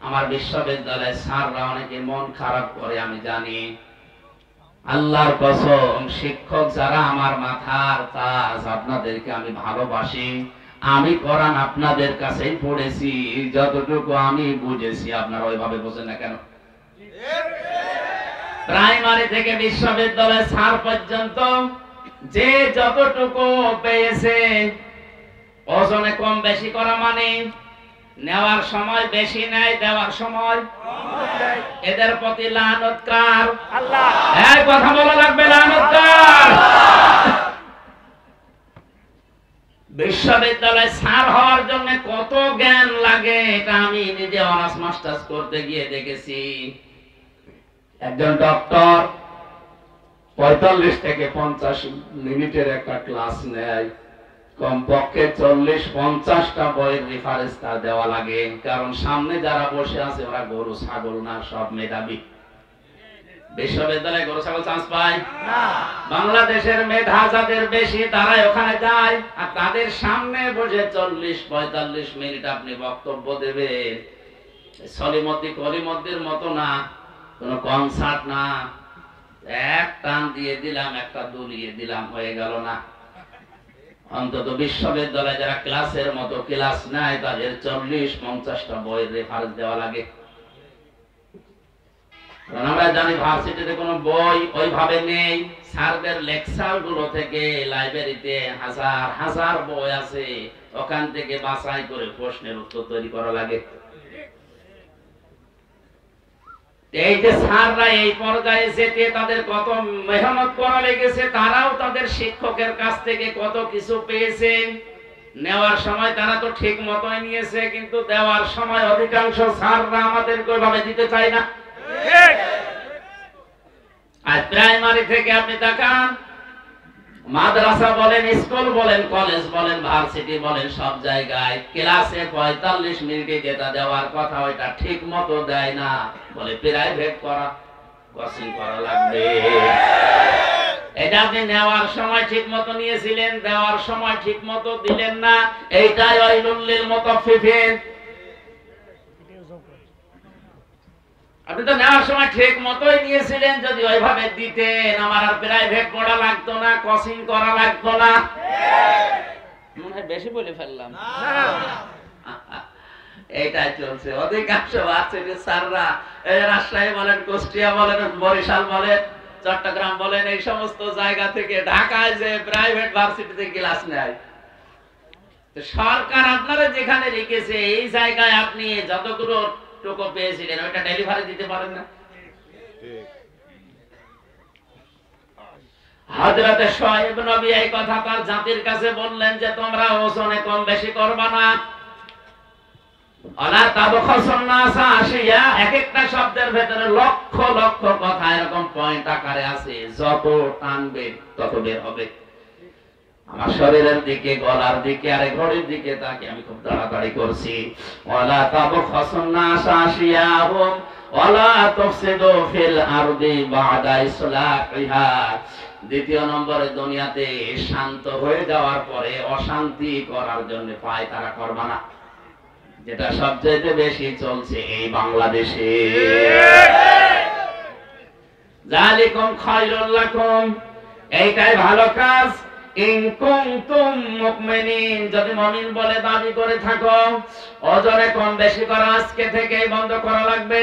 আমার বিশ্ববিদ্যালয়ের স্যাররা অনেকে মন খারাপ করে, আমি জানি। আল্লাহর কসম, শিক্ষক যারা আমার মাথার তাজ, আপনাদেরকে আমি ভালোবাসি। আমি কোরআন আপনাদের কাছেই পড়েছি, যতটুকু আমি বুঝেছি। আপনারা ওইভাবে বোঝেন না কেন? প্রাইমারি থেকে বিশ্ববিদ্যালয় স্যার পর্যন্ত যে যতটুকু পেয়েছে, ওজনে কম বেশি করা মানে নেওয়ার সময় বেশি নেয়, দেওয়ার সময় এদের প্রতি লানত কার? আল্লাহ। এই কথা বলা লাগবে, লানত কার? বিশ্ববিদ্যালয়ে স্যার হওয়ার জন্য কত জ্ঞান লাগে, এটা আমি নিজে অনার্স মাস্টার্স করতে গিয়ে দেখেছি। একজন ডক্টর 45 থেকে 50 মিনিটের একটা ক্লাস নেয়, কমপক্ষে 40-50টা বইয়ের রেফারেন্স তার দেওয়া লাগে। কারণ সামনে যারা বসে আছে ওরা গরু ছাগল না, সব মেধাবী। বিশ্ববিদ্যালয়ে গরু ছাগল চান্স পায় না। বাংলাদেশের মেধা যাদের বেশি, তারাই ওখানে যায়। আর তাদের সামনে বসে 40-45 মিনিট আপনি বক্তব্য দেবেন। সলিমদ্দি কলিমদ্দির মতো না, কোন কনসার্ট না, এক টান দিয়ে দিলাম, একটা দুলিয়ে দিলাম, হয়ে গেল না। অন্তত বিশ্ববিদ্যালয়ে যারা ক্লাসের মতো ক্লাস নেয়, তাদের 40-50টা বইয়ের রেফারেন্স দেওয়া লাগে। আমরা জানি ভার্সিটিতে কোনো বই ওইভাবে নেই। স্যারদের লেকচার গুলো থেকে লাইব্রেরিতে হাজার হাজার বই আছে, ওখান থেকে বাছাই করে প্রশ্নের উত্তর তৈরি করা লাগে। এই যে স্যাররা এই পর্যায়ে যেতে তাদের কত মেহনত করা লেগেছে, তারাও তাদের শিক্ষকের কাছ থেকে কত কিছু পেয়েছে। নেওয়ার সময় তারা তো ঠিক মতোই নিয়েছে, কিন্তু দেওয়ার সময় অধিকাংশ স্যাররা আমাদেরকে ওইভাবে দিতে চায় না। আর প্রাইমারি থেকে আপনি দেখান, মাদ্রাসা বলেন, স্কুল বলেন, কলেজ বলেন, ভার্সিটি বলেন, সব জায়গায় ক্লাসে 45 মিনিটে যেটা দেওয়ার কথা ওইটা ঠিক মতো দেয় না, বলে প্রাইভেট করা, কোচিং করা লাগবে। এটা আপনি নেওয়ার সময় ঠিক মতো নিয়েছিলেন, দেওয়ার সময় ঠিক মতো দিলেন না, এইটাই ওয়াইলুল লিল মুতাফফিফিন। আপনি তো নেওয়ার সময় ঠিক মতোই নিয়েছিলেন, যদি ওইভাবে দিতেন আমার আর প্রাইভেট পড়া লাগতো না, কোচিং করা লাগতো না। মনে হয় বেশি বলে ফেললাম। এইটাই চলছে অধিকাংশ ভার্সিটি স্যাররা, এই রাজশাহী বলেন, কুষ্টিয়া বলেন, বরিশাল বলেন, চট্টগ্রাম বলেন, এই সমস্ত জায়গা থেকে ঢাকায় যে প্রাইভেট ভার্সিটিতে ক্লাস নেয়। সরকার আপনারা যেখানে রেখেছে এই জায়গায় আপনি যতগুলো টুকু পেয়েছিলেন ওইটা ডেলিভারি দিতে পারেন না। হযরত শুআয়ব নবী এই কথা তার জাতির কাছে বললেন যে তোমরা ওজনে কম বেশি করবা না। আলা তাবখাসুন নাসা আশিয়া, এক একটা শব্দের ভেতরে লক্ষ লক্ষ কথা এরকম পয়েন্ট আকারে আছে, যত টানবে তত বের হবে। আমার শরীরের দিকে, গলার দিকে আর ঘড়ির দিকে তাকে আমি খুব তাড়াতাড়ি করছি। ওয়ালা তাবখাসুন নাসা আশিয়াহুম ওয়ালা তুফসিদু ফিল আরদি বা'দা ইসলাহিহা। দ্বিতীয় নম্বরে, দুনিয়াতে শান্ত হয়ে যাওয়ার পরে অশান্তি করার জন্য পায়তারা করবা না, যেটা সবচেয়ে বেশি চলছে এই বাংলাদেশে। যালিকুম খায়রুল লাকুম, এইটাই ভালো কাজ। ইন কুনতুম মুমিনিন, যদি মুমিন বলে দাবি করে থাকো, ওজনে কম বেশি করা আজকে থেকেই বন্ধ করা লাগবে।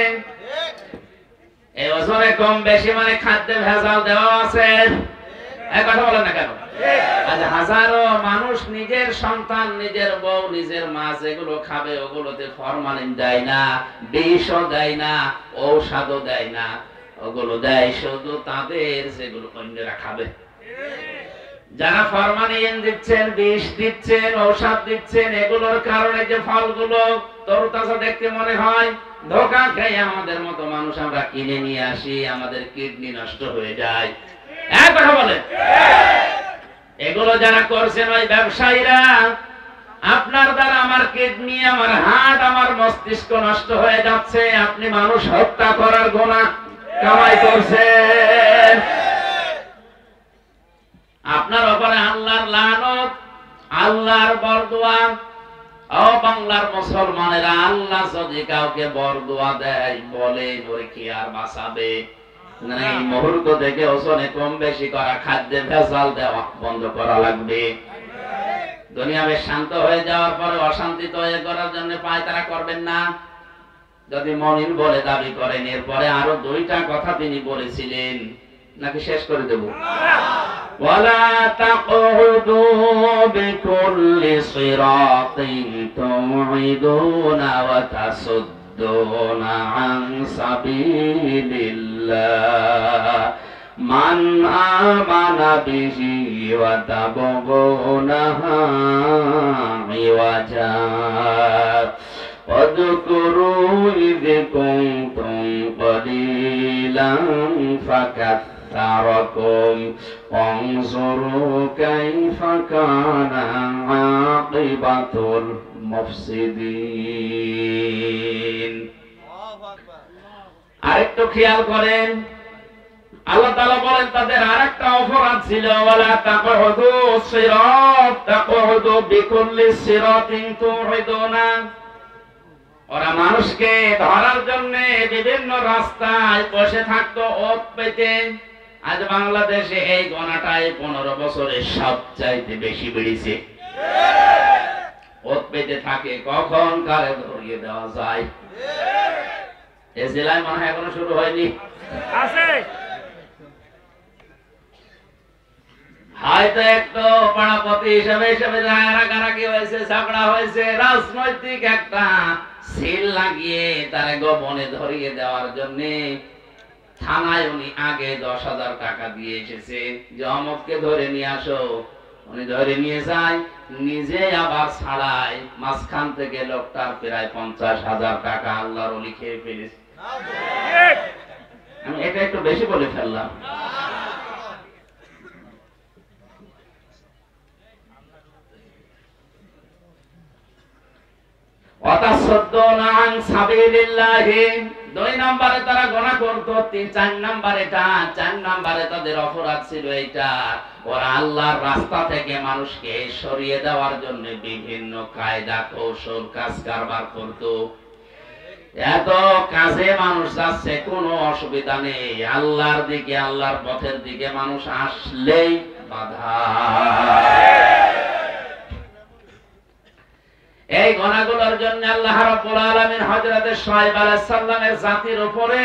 এই ওজনে কম বেশি মানে খাদ্যে ভেজাল দেওয়া আছে, এই কথা বলেন না কেন? আজ হাজারো মানুষ নিজের সন্তান, নিজের বউ, নিজের মা যেগুলো খাবে ওগুলোতে ফরমালিন দেয় না, বিষও দেয় না, ঔষধও দেয় না, ওগুলো দেয় শুধু তাদের যেগুলো অন্যরা খাবে। যারা ফরমালিন দিচ্ছেন, বিষ দিচ্ছেন, ঔষধ দিচ্ছেন, এগুলোর কারণে যে ফলগুলো তরতাজা দেখতে মনে হয়, ধোঁকা খেয়ে আমাদের মতো মানুষ আমরা কিনে নিয়ে আসি, আমাদের কিডনি নষ্ট হয়ে যায়। এক কথা বলেন, এগুলো যারা করছেন ওই ব্যবসায়ীরা, আপনার দ্বারা আমার কিডনি, আমার হার্ট, আমার মস্তিষ্ক নষ্ট হয়ে যাচ্ছে, আপনি মানুষ হত্যা করার গুনাহ কামাই করছেন। আপনার উপরে আল্লাহর লানত, আল্লাহর বরদোয়া। ও বাংলার মুসলমানেরা, আল্লাহ যদি কাউকে বরদোয়া দেয়, বলে ওরে কি আর বাঁচাবে? এই মুহূর্ত থেকে ওজনে কম বেশি করা, খাদ্যে ভেজাল দেওয়া বন্ধ করা লাগবে। দুনিয়া বেশ শান্ত হয়ে যাওয়ার পরে অশান্তি তৈরি করার জন্য পায়তারা করবেন না। যদি মুমিন বলে দাবি করেন, এরপরে আরো দুইটা কথা তিনি বলেছিলেন, নাকি শেষ করে দেব? ওয়ালা তাকুদু বিকুল্লি সিরাতিন তুইদুনা ওয়া তাসুদ্দুনা আন সাবিলিল্লাহ মান আমানা বিহি ওয়া তাবগুনাহা ইওয়াজা ওয়াযকুরু ইয কুনতুম ক্বালিলান ফাকাথ্থারাকুম ওয়ানজুরু কাইফা কানা আকিবাতুল মুফসিদিন। আরেকটু খেয়াল করেন, আল্লাহ তাআলা বলেন তাদের আরেকটা অপরাধ ছিল, ওয়ালা তাকুদু সিরাত তাকুদু বিকুল্লি সিরাতিন তুইদুনা। ওরা মানুষকে ধরার জন্য বিভিন্ন রাস্তায় বসে থাকতো ওত পেতে। আজ বাংলাদেশে এই গণাটাই 15 বছরে সবচাইতে বেশি বেড়েছে। ওত পেতে থাকে, কখন কারে ধরিয়ে দেওয়া যায়। এই জেলায় মনে হয় এখনো শুরু হয়নি। হয়তো একটু পাড়াপতি হিসেবে রাগারাগি হয়েছে, ঝগড়া হয়েছে, রাজনৈতিক একটা সিল লাগিয়ে তারে গোপনে ধরিয়ে দেওয়ার জন্য থানায় উনি আগে 10,000 টাকা দিয়ে এসেছে যে অমুককে ধরে নিয়ে আসো। উনি ধরে নিয়ে যায়, নিজে আবার ছাড়ায়, মাঝখান থেকে লোকটার প্রায় 50,000 টাকা আল্লাহর ওলি খেয়ে ফেলেছে। আমি এটা একটু বেশি বলে ফেললাম। দুই নম্বরে তারা গোনা করতো, 4 নম্বরে তাদের অপরাধ ছিল এইটা, ওরা আল্লাহর রাস্তা থেকে মানুষকে সরিয়ে দেওয়ার জন্য বিভিন্ন কায়দা কৌশল কাজ কারবার করতো। এত কাজে মানুষ যাচ্ছে, কোনো অসুবিধা নেই, আল্লাহর দিকে, আল্লাহর পথের দিকে মানুষ আসলেই বাধা। এই গুনাহগুলোর জন্য আল্লাহ রাব্বুল আলামিন হযরত শুআয়ব আলাইহিস সালামের জাতির উপরে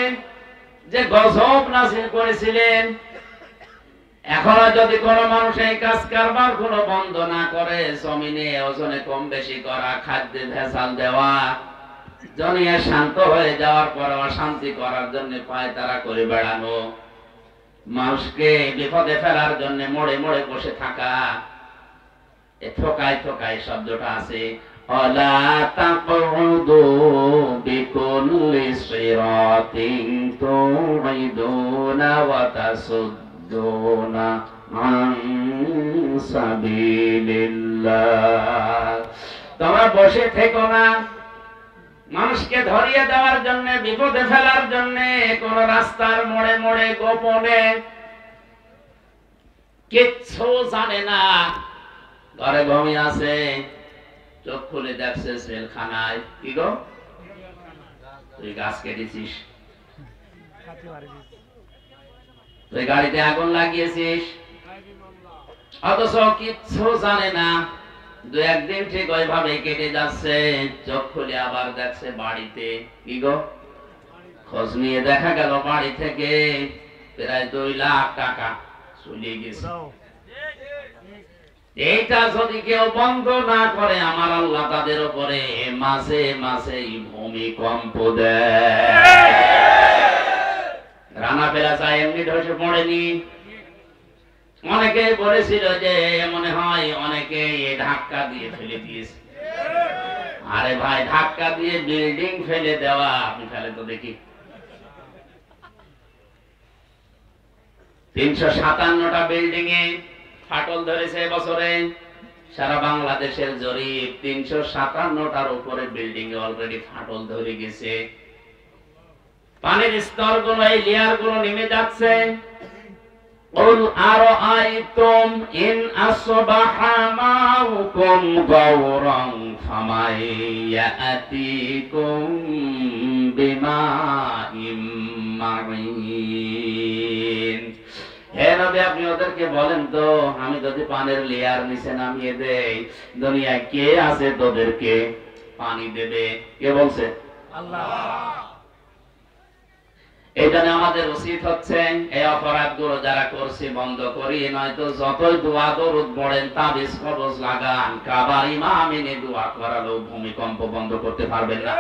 যে গজব নাযিল করেছিলেন, এখনো যদি কোনো মানুষ এই কাজ কারবার কোনো বন্ধ না করে, জমিনে ওজনে কম বেশি করা, খাদ্যে ভেজাল দেওয়া, দুনিয়া শান্ত হয়ে যাওয়ার পর অশান্তি করার জন্য পায়তারা করে বেড়ানো, মানুষকে বিপদে ফেলার জন্য মোড়ে মোড়ে বসে থাকা, এ থোকায় থোকায় শব্দটা আছে। ওয়ালা তাকউদু বিকুল্লি সিরাতিন তুইদুনা ওয়া তাসুদ্দুনা আন সাবিলিল্লাহ। তোমরা বসে থেকো না, মানুষকে ধরিয়ে দেওয়ার জন্য, বিপদে ফেলার জন্য কোন রাস্তার মোড়ে মোড়ে গোপনে, কিচ্ছু জানে না, ঘরে ঘুমিয়ে আছে, চোখ খুলে দেখছে জেলখানায়। কি গো, তুই গাছ কেটেছিস, তুই গাড়িতে আগুন লাগিয়েছিস, অথচ কিচ্ছু জানে না। 2-1 দিন ঠিক ওইভাবে কেটে যাচ্ছে, চোখ খুলে আবার দেখছে বাড়িতে। কি গো, খোঁজ নিয়ে দেখা গেল বাড়ি থেকে প্রায় 2 লাখ টাকা চলে গেছে। এইটা যদি কেউ বন্ধ না করে, আমার আল্লাহ তাদের উপরে মাঝে মাঝে ভূমিকম্প দেয়। রানা পেলা চাই এমনি ধসে পড়েনি। অনেকে বলেছিল যে মনে হয় অনেকে ধাক্কা দিয়ে ফেলে দিয়েছে। আরে ভাই, ধাক্কা দিয়ে বিল্ডিং ফেলে দেওয়া, আপনি ফেলে তো দেখি। 357টা বিল্ডিং এ ফাটল ধরেছে বছরে। সারা বাংলাদেশের জরিপ, 357টার উপরে বিল্ডিং এ অলরেডি ফাটল ধরে গেছে। পানির স্তর গুলো, এই লেয়ার গুলো নেমে যাচ্ছে। قل أرأيتم إن أصبح ماؤكم غورا فمن يأتيكم بماء معين। হে নবী, আপনি ওদেরকে বলেন তো, আমি যদি পানির লেয়ার নিচে নামিয়ে দেই, দুনিয়ায় কে আছে তোদেরকে পানি দেবে? কে বলছে? আল্লাহ। এই জন্য আমাদের উচিত হচ্ছে এই অপরাধগুলো যারা করছে বন্ধ করি, নয়তো যতই দোয়া দরুদ পড়েন, তাবিজ কবজ লাগান, কাবার ইমাম এনে দোয়া করালেও ভূমিকম্প বন্ধ করতে পারবেন না।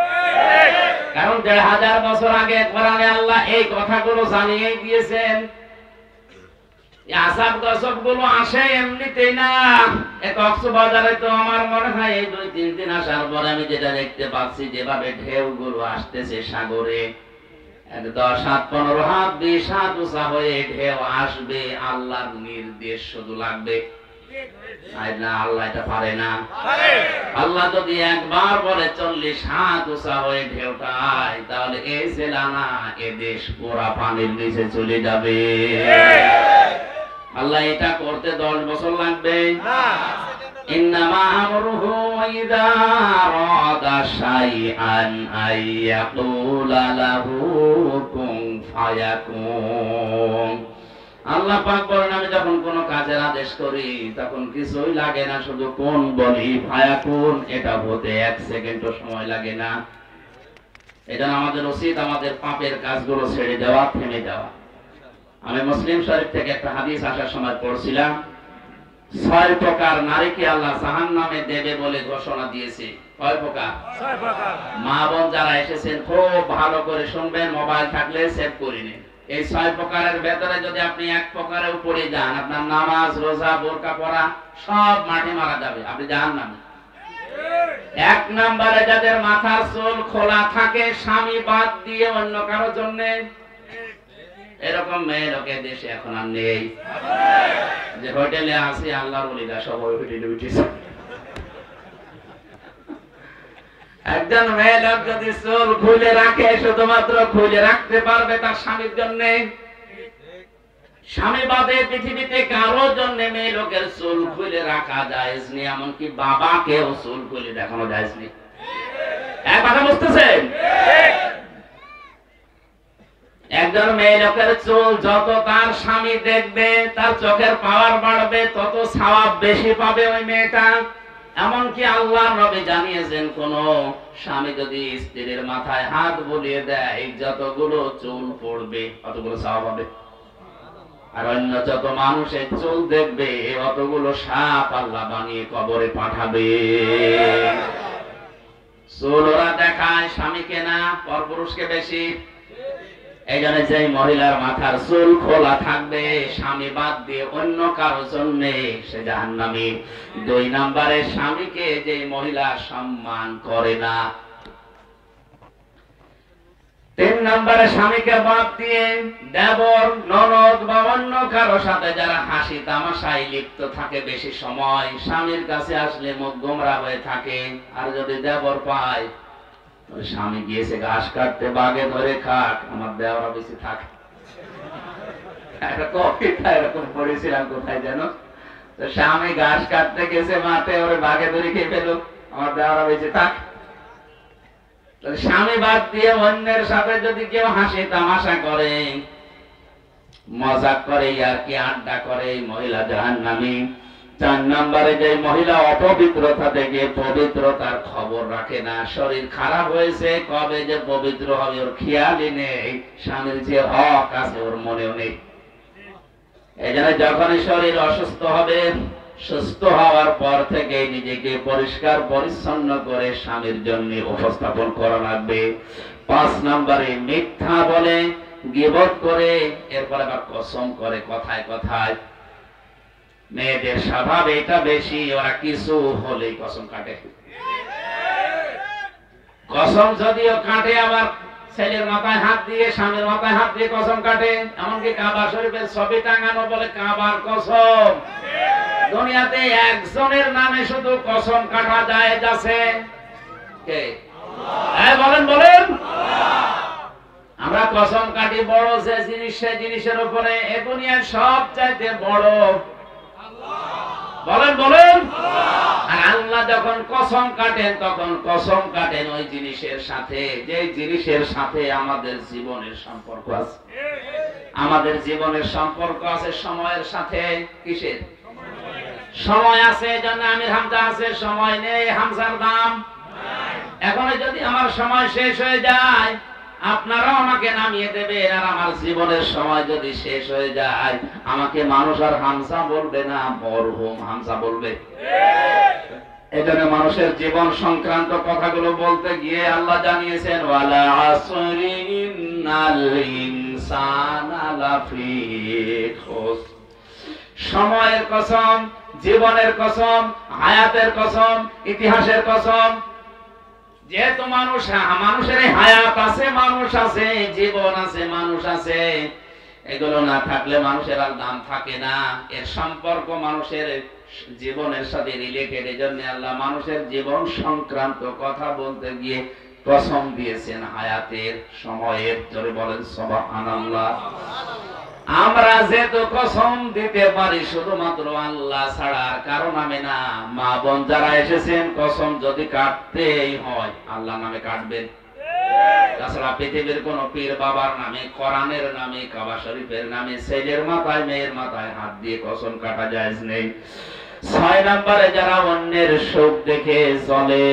কারণ 1500 বছর আগে কোরআনে আল্লাহ এই কথাগুলো জানিয়ে দিয়েছেন। আযাব গজব গুলো আসে এমনিতেই না। কক্সবাজারে তো আমার মনে হয় এই 2-3 দিন আসার পরে আমি যেটা দেখতে পাচ্ছি, যেভাবে ঢেউগুলো আসতেছে সাগরে, 10 হাত 15 হাত 20 হাত উঁচা হয়ে ঢেউ আসবে, আল্লাহর নির্দেশ শুধু লাগবে। না, আল্লাহ এটা পারে না। আল্লাহ যদি একবার বলে 40 হাত উঁচা হয়ে ঢেউটায়, তাহলে এই জেলা না, এ দেশ পুরা পানির নিচে চলে যাবে। আল্লাহ এটা করতে 10 বছর লাগবে। ইন্নামা আমরুহু ইযা আরাদা শাইআন আইয়াকুলা লাহু কুন ফায়াকুন। আল্লাহ পাক বলেন, আমি যখন কোন কাজের আদেশ করি তখন কিছুই লাগে না, শুধু কোন বলি, ফায়াকুন, এটা হতে 1 সেকেন্ডও সময় লাগে না। এজন্য আমাদের উচিত আমাদের পাপের কাজগুলো ছেড়ে দেওয়া, থেমে যাওয়া। আমি মুসলিম শরীফ থেকে একটা হাদিস আসার সময় পড়ছিলাম, ছয় প্রকার নারীকে আল্লাহ জাহান্নামে দেবে বলে ঘোষণা দিয়েছে। কয় প্রকার? ছয় প্রকার। মা বোন যারা এসেছেন খুব ভালো করে শুনবেন, মোবাইল থাকলে সেভ করে নিন। এই ছয় প্রকারের ভেতরে যদি আপনি এক প্রকারেও পড়ে যান, আপনার নামাজ রোজা বোরকা পড়া সব মাঠে মারা যাবে, আপনি জাহান্নামে। এক নম্বরে যাদের মাথার চুল খোলা থাকে স্বামী বাদ দিয়ে অন্য কারো জন্য, এরকম মেয়ে লোকে দেশে এখন আর নেই। যে হোটেলে আসি আল্লাহর ওলিরা সবাই হোটেলে উঠেছে। একজন মেয়ে লোক যদি চুল খুলে রাখে, শুধুমাত্র খুলে রাখতে পারবে তার স্বামীর জন্য, স্বামী বাদে পৃথিবীতে কারোর জন্য মেয়ে লোকের চুল খুলে রাখা জায়েজ নেই, এমনকি বাবাকেও চুল খুলে দেখানো জায়েজ নেই। এক কথা বুঝতেছেন? একজন মেয়ে লোকের চুল যত তার স্বামী দেখবে, তার চোখের পাওয়ার বাড়বে, তত সওয়াব বেশি পাবে ওই মেয়েটা। এমনকি আল্লাহর নবী জানিয়েছেন, কোন স্বামী যদি স্ত্রীর মাথায় হাত বুলিয়ে দেয়, যতগুলো চুল পড়বে ততগুলো সওয়াব হবে। আর অন্য যত মানুষের চুল দেখবে, অতগুলো সাপ আল্লাহ বানিয়ে কবরে পাঠাবে। চুল ওরা দেখায় স্বামীকে না, পরপুরুষকে বেশি। এই জন্য যে মহিলার মাথার চুল খোলা থাকবে স্বামী বাদ দিয়ে অন্য কারোর জন্য, সে জাহান্নামী। দুই নম্বরে স্বামীকে যে মহিলা সম্মান করে না। তিন নম্বরে স্বামীকে বাদ দিয়ে দেবর ননদ বা অন্য কারো সাথে যারা হাসি তামাশায় লিপ্ত থাকে বেশি সময়, স্বামীর কাছে আসলে মুখ গোমরা হয়ে থাকে। আর যদি দেবর পায়, স্বামী গিয়েছে ঘাস কাটতে, বাগে ধরে খাক, আমার দেওয়ারা বেশি থাকে। একটা কবিতা এরকম পড়েছিলাম কোথায় যেন, তো স্বামী ঘাস কাটতে গেছে মাঠে, ওরে বাগে ধরে খেয়ে ফেল, আমার দেওয়ারা বেশি থাক। স্বামী বাদ দিয়ে অন্যের সাথে যদি কেউ হাসি তামাশা করে, মজাক করে, আর কি আড্ডা করে, মহিলা জাহান্নামী। চার নম্বরে যে মহিলা অপবিত্রতা থেকে পবিত্রতার খবর রাখে না, শরীর খারাপ হয়েছে কবে যে পবিত্র হবে ওর খেয়ালই নেই, স্বামীর যে হক আছে ওর মনেও নেই। এই জন্য যখনই শরীর অসুস্থ হবে, সুস্থ হওয়ার পর থেকে নিজেকে পরিষ্কার পরিচ্ছন্ন করে স্বামীর জন্য উপস্থাপন করা লাগবে। 5 নম্বরে মিথ্যা বলে, গীবত করে, এরপর আবার কসম করে কথায় কথায়। মেয়েদের স্বভাব এটা বেশি, ওরা কিছু হলেই কসম কাটে। কসম যদিও কাটে, আবার ছেলের মাথায় হাত দিয়ে স্বামীর মাথায় হাত দিয়ে কসম কাটে। এমনকি কাবা শরীফের ছবি টাঙানো বলে কাবার কসম। দুনিয়াতে একজনের নামে শুধু কসম কাটা যায় আছে, কে? বলেন বলেন। আমরা কসম কাটি বড় যে জিনিস, সেই জিনিসের উপরে। এ দুনিয়ার সব চাইতে বড় বলেন বলেন। আর আল্লাহ যখন কসম কাটেন, তখন কসম কাটেন ওই জিনিসের সাথে, যে জিনিসের সাথে আমাদের জীবনের সম্পর্ক আছে। আমাদের জীবনের সম্পর্ক আছে সময়ের সাথে। কিসের সময় আছে? জন্য আমির হামজা আছে, সময় নেই হামজার দাম। এখন যদি আমার সময় শেষ হয়ে যায়, আপনারাও আমাকে নামিয়ে দেবেন। আর আমার জীবনের সময় যদি শেষ হয়ে যায়, আমাকে মানুষ আর হামজা বলবে না, মরহুম হামজা বলবে। এজন্য মানুষের জীবন সংক্রান্ত কথাগুলো বলতে গিয়ে আল্লাহ জানিয়েছেন, ওয়ালা আসরি ইন্নাল ইনসানা লাফি খুসর। সময়ের কসম, জীবনের কসম, হায়াতের কসম, ইতিহাসের কসম। যেহেতু মানুষের হায়াত আছে, মানুষ আছে, জীবন আছে, মানুষ আছে, এগুলো না থাকলে মানুষের আর দাম থাকে না। এর সম্পর্ক মানুষের জীবনের সাথে রিলেটেড। এই জন্য আল্লাহ মানুষের জীবন সংক্রান্ত কথা বলতে গিয়ে কসম দিয়েছেন হায়াতের, সময়ের। জোরে বলেন সুবহানাল্লাহ। আমরা যেহেতু কসম দিতে পারি শুধুমাত্র আল্লাহ ছাড়া কারো নামে না। মা বোন যারা এসেছেন, কসম যদি কাটতেই হয় আল্লাহ নামে কাটবেন। তাছাড়া পৃথিবীর কোন পীর বাবার নামে, কোরআনের নামে, কাবা শরীফের নামে ছেলের মাথায় মেয়ের মাথায় হাত দিয়ে কসম কাটা জায়েজ নেই। 6 নম্বরে যারা অন্যের সুখ দেখে চলে,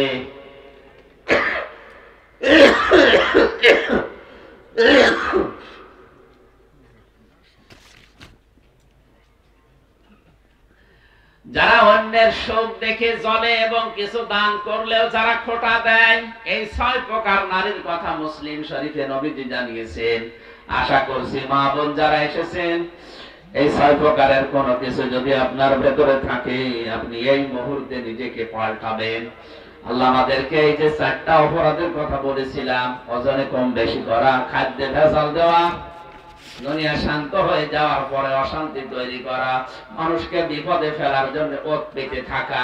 অন্যের শোক দেখে জ্বলে এবং কিছু দান করলেও যারা খোঁটা দেয়, এই 6 প্রকার নারীর কথা মুসলিম শরীফে নবীজি জানিয়েছেন। আশা করছি মা বোন যারা এসেছেন, এই 6 প্রকারের কোনো কিছু যদি আপনার ভেতরে থাকে, আপনি এই মুহূর্তে নিজেকে পাল্টাবেন। আল্লাহ আমাদেরকে এই যে 4টা অপরাধের কথা বলেছিলাম, ওজনে কম বেশি করা, খাদ্যে ভেজাল দেওয়া, দুনিয়া শান্ত হয়ে যাওয়ার পরে অশান্তি তৈরি করা, মানুষকে বিপদে ফেলার জন্য ওত পেতে থাকা,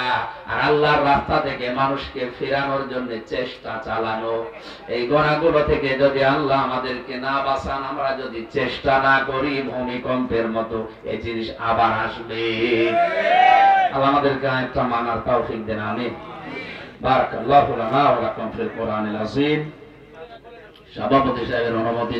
আর আল্লাহর রাস্তা থেকে মানুষকে ফেরানোর জন্য চেষ্টা চালানো, এই গুনাহগুলো থেকে যদি আল্লাহ আমাদেরকে না বাঁচান, আমরা যদি চেষ্টা না করি, ভূমিকম্পের মতো এই জিনিস আবার আসবে। আল্লাহ আমাদেরকে একটা মানার তৌফিক দেন, আমিন। বারাকাল্লাহু লানা ওয়া লাকুম ফিল কোরআনিল আযীম। সভাপতি সাহেবের অনুমতি